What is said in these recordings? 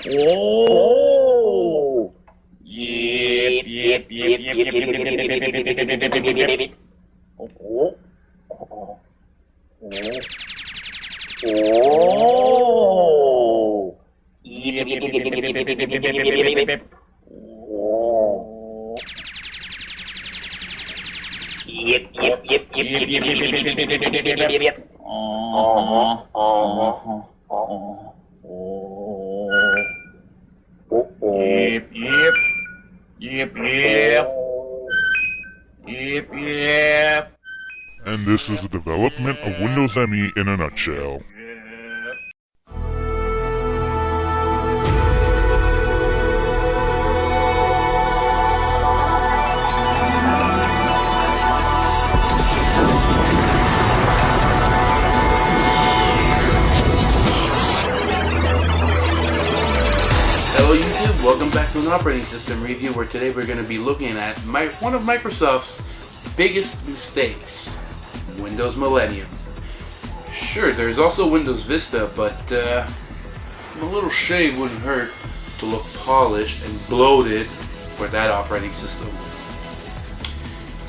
Oh! Yep, yep, yep, yep, yep, yep, yep, yep, yep, yep, yep, yep, yep, yep. Oh! Oh! Oh! Yep, yep, yep, yep, yep, yep, yep, yep, yep, yep, yep, yep. Oh! Yep, yep, yep, yep, yep, yep, yep, yep, yep, yep, yep, yep, yep, yep, yep. Uh-huh, uh-huh, uh-huh. Oh. Yep, yep. Yep, yep. Yep, yep. And this is the development of Windows ME in a nutshell. Hello YouTube, welcome back to an operating system review where today we're going to be looking at one of Microsoft's biggest mistakes, Windows Millennium. Sure, there's also Windows Vista, but a little shave wouldn't hurt to look polished and bloated for that operating system.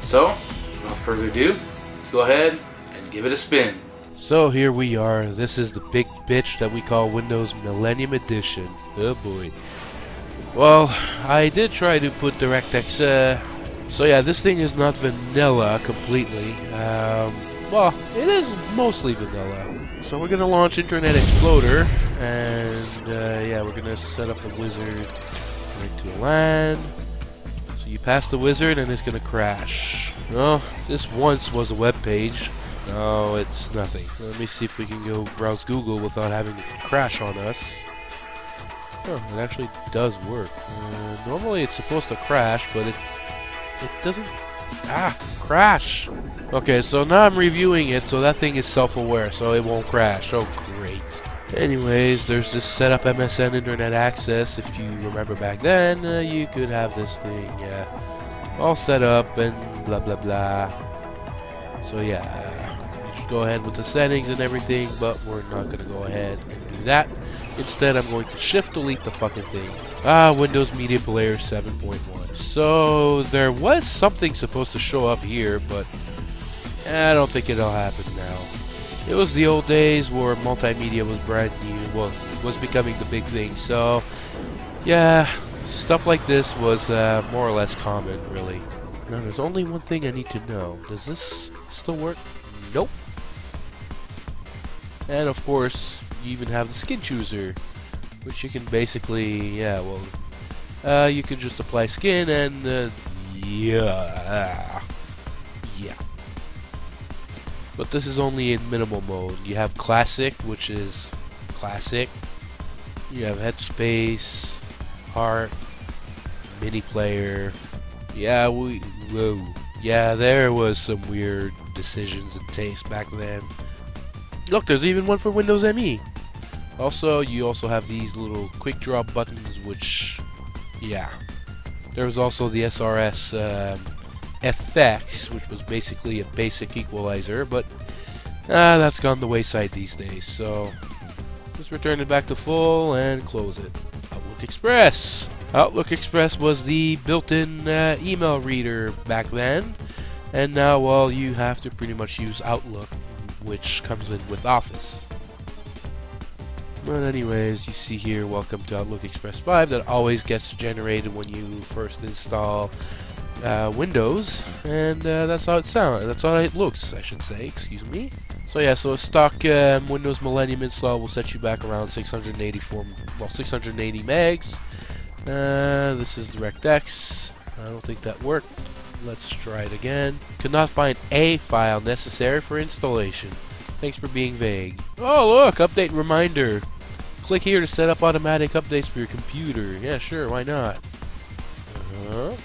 So, without further ado, let's go ahead and give it a spin. So here we are. This is the big bitch that we call Windows Millennium Edition. Oh boy. Well, I did try to put DirectX. So yeah, this thing is not vanilla completely. Well, it is mostly vanilla. So we're gonna launch Internet Explorer, and yeah, we're gonna set up the wizard right to LAN. So you pass the wizard, and it's gonna crash. Well, this once was a web page. No, it's nothing. Let me see if we can go browse Google without having it crash on us. Oh, it actually does work. Normally it's supposed to crash, but it doesn't... crash! Okay, so now I'm reviewing it, so that thing is self-aware, so it won't crash. Oh, great. Anyways, there's this setup MSN Internet Access. If you remember back then, you could have this thing all set up and blah blah blah. So yeah. Go ahead with the settings and everything, but we're not going to go ahead and do that. Instead, I'm going to shift delete the fucking thing. Windows Media Player 7.1. So there was something supposed to show up here, but I don't think it'll happen now. It was the old days where multimedia was brand new, well, was becoming the big thing. So yeah, stuff like this was more or less common, really. Now there's only one thing I need to know. Does this still work? Nope. And of course, you even have the skin chooser, which you can basically, you can just apply skin and, yeah. But this is only in minimal mode. You have classic, which is classic. You have headspace, heart, mini player. Yeah, yeah, there was some weird decisions and taste back then. Look, there's even one for Windows ME. Also, you also have these little quick draw buttons, which, yeah. There was also the SRS FX, which was basically a basic equalizer, but that's gone the wayside these days. So, just return it back to full and close it. Outlook Express. Outlook Express was the built-in email reader back then, and now, well, you have to pretty much use Outlook, which comes in with Office. But anyways, you see here, welcome to Outlook Express 5, that always gets generated when you first install Windows, and that's how it sounds. That's how it looks, I should say. Excuse me. So yeah, so a stock Windows Millennium install will set you back around 680 megs. This is DirectX. I don't think that worked. Let's try it again. Could not find a file necessary for installation. Thanks for being vague. Oh look, update reminder. Click here to set up automatic updates for your computer. Yeah, sure, why not? Hey,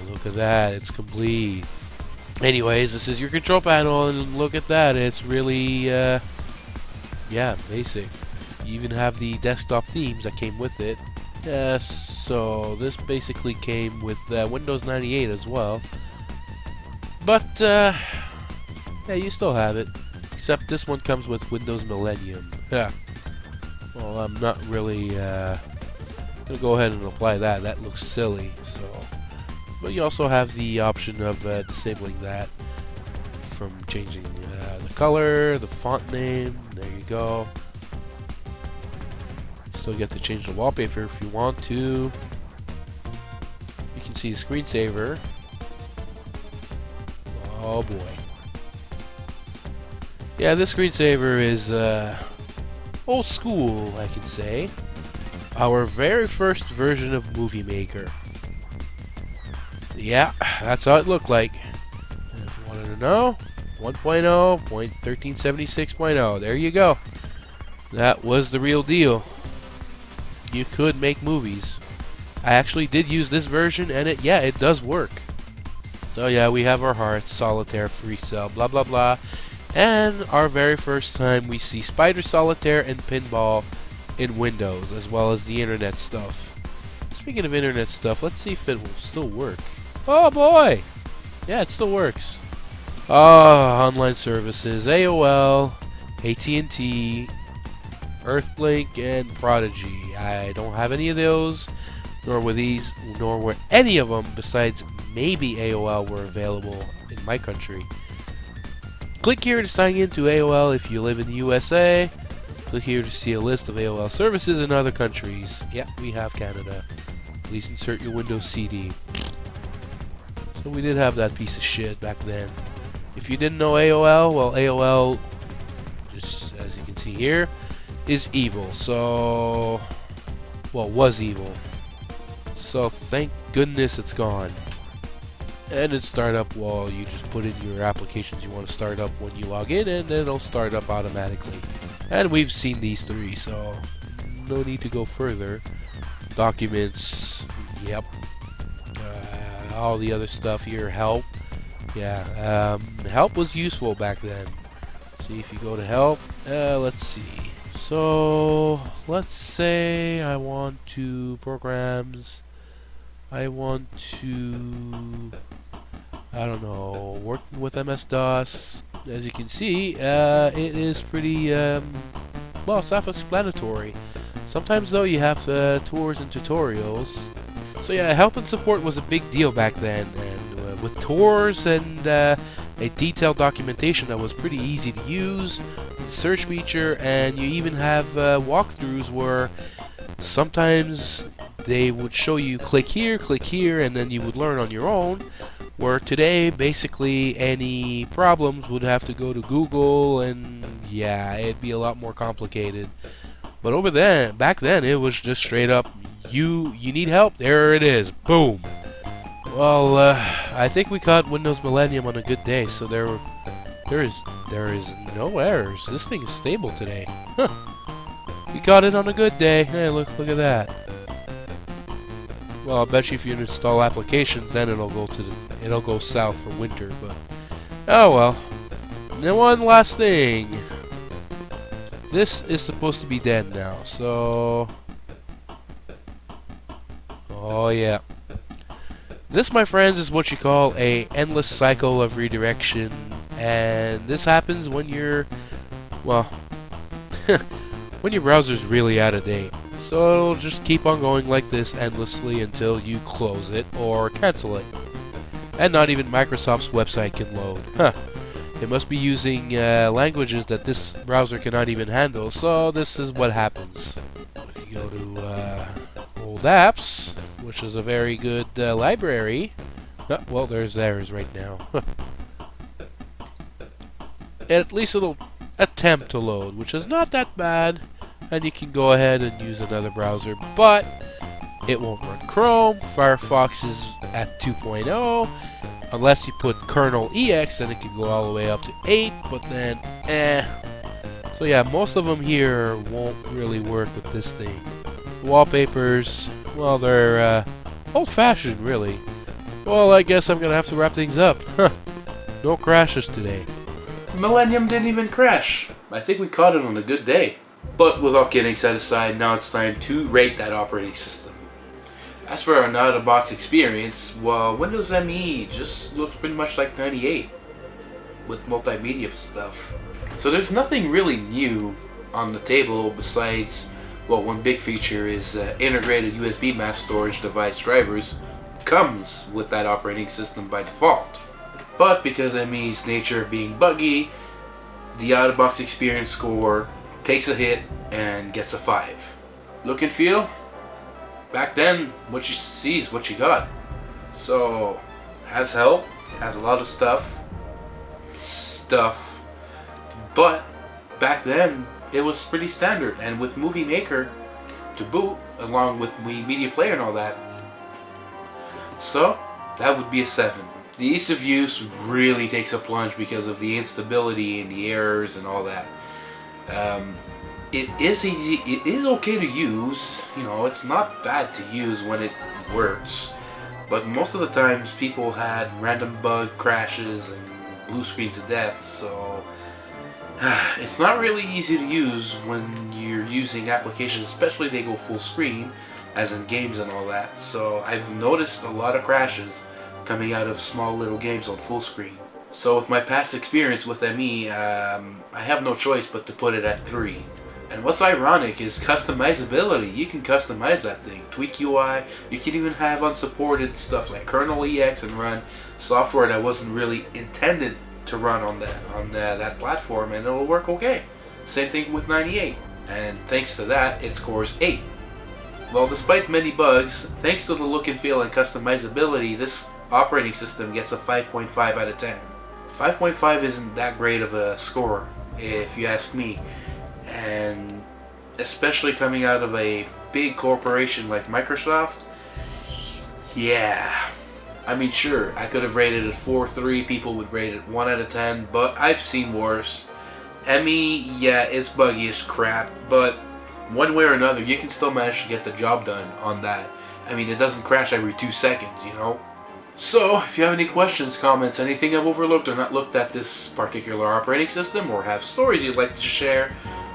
look at that, it's complete. Anyways, this is your control panel, and look at that, it's really, yeah, basic. You even have the desktop themes that came with it. So this basically came with Windows 98 as well. But, yeah, you still have it. Except this one comes with Windows Millennium. Yeah. well, I'm not really gonna go ahead and apply that. That looks silly. So, but you also have the option of disabling that from changing the color, the font name. There you go. Still get to change the wallpaper if you want to. You can see the screensaver. Oh boy. Yeah, this screensaver is old school, I can say. Our very first version of Movie Maker. Yeah, that's how it looked like. And if you wanted to know, 1.0.1376.0. There you go. That was the real deal. You could make movies. I actually did use this version, and it does work. So yeah, we have our hearts, Solitaire, Free Cell, blah blah blah. And our very first time we see Spider Solitaire and Pinball in Windows, as well as the internet stuff. Speaking of internet stuff, let's see if it will still work. Oh boy! Yeah, it still works. Online services, AOL, AT&T, Earthlink, and Prodigy. I don't have any of those, nor were any of them, besides maybe AOL, were available in my country. Click here to sign in to AOL if you live in the USA. Click here to see a list of AOL services in other countries. Yep, we have Canada. Please insert your Windows CD. So we did have that piece of shit back then. If you didn't know AOL, well, AOL, just as you can see here, is evil. So, well, was evil. So thank goodness it's gone. And it's start up, well, you just put in your applications you want to start up when you log in, and then it'll start up automatically. And we've seen these three, so no need to go further. Documents, yep. All the other stuff here, help. Yeah, help was useful back then. See if you go to help, let's see. So, let's say I want to programs. I want to, I don't know, working with MS-DOS. As you can see, it is pretty, well, self-explanatory. Sometimes, though, you have tours and tutorials. So yeah, help and support was a big deal back then, and with tours and a detailed documentation that was pretty easy to use, search feature, and you even have walkthroughs where sometimes they would show you click here, and then you would learn on your own. Where today, basically, any problems would have to go to Google, and yeah, it'd be a lot more complicated. But back then, it was just straight up, you need help, there it is, boom. Well, I think we caught Windows Millennium on a good day, so there is no errors. This thing is stable today. Huh. We caught it on a good day. Hey, look at that. Well, I'll bet you if you install applications, then it'll go south for winter. But oh well. And one last thing. This is supposed to be dead now, so oh yeah. This, my friends, is what you call a endless cycle of redirection, and this happens when you're, well, when your browser's really out of date. So it'll just keep on going like this endlessly until you close it or cancel it. And not even Microsoft's website can load. Huh. It must be using languages that this browser cannot even handle, so this is what happens. If you go to old apps, which is a very good library. Well, there's errors right now. At least it'll attempt to load, which is not that bad. And you can go ahead and use another browser, but it won't run Chrome. Firefox is at 2.0. Unless you put kernel EX, then it can go all the way up to 8, but then, So yeah, most of them here won't really work with this thing. Wallpapers, well, they're old-fashioned, really. Well, I guess I'm gonna have to wrap things up. No crashes today. Millennium didn't even crash. I think we caught it on a good day. But with all kidding set aside, now it's time to rate that operating system. As for our out-of-box experience, well, Windows ME just looks pretty much like 98 with multimedia stuff. So there's nothing really new on the table besides Well, one big feature is integrated USB mass storage device drivers comes with that operating system by default. But because ME's nature of being buggy, the out-of-box experience score takes a hit and gets a 5. Look and feel? Back then, what you see is what you got. So, has help, has a lot of stuff, but back then it was pretty standard, and with Movie Maker to boot, along with Media Player and all that, so that would be a 7. The ease of use really takes a plunge because of the instability and the errors and all that. It is easy. It is okay to use. You know, it's not bad to use when it works. But most of the times, people had random bug crashes and blue screens of death. So it's not really easy to use when you're using applications, especially they go full screen, as in games and all that. So I've noticed a lot of crashes coming out of small little games on full screen. So with my past experience with ME, I have no choice but to put it at 3. And what's ironic is customizability. You can customize that thing, tweak UI. You can even have unsupported stuff like kernel EX and run software that wasn't really intended to run on that platform, and it'll work okay. Same thing with 98, and thanks to that, it scores 8. Well, despite many bugs, thanks to the look and feel and customizability, this operating system gets a 5.5 out of 10. 5.5 isn't that great of a score, if you ask me. And especially coming out of a big corporation like Microsoft, yeah. I mean, sure, I could have rated it 4.3, people would rate it 1 out of 10, but I've seen worse. ME, yeah, it's buggy as crap, but one way or another, you can still manage to get the job done on that. I mean, it doesn't crash every 2 seconds, you know? So, if you have any questions, comments, anything I've overlooked or not looked at this particular operating system, or have stories you'd like to share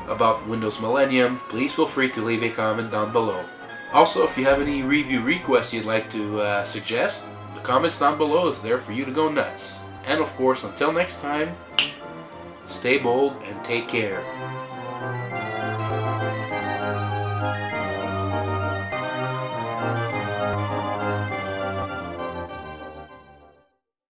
about Windows Millennium, please feel free to leave a comment down below. Also, if you have any review requests you'd like to suggest, the comments down below is there for you to go nuts. And of course, until next time, stay bold and take care.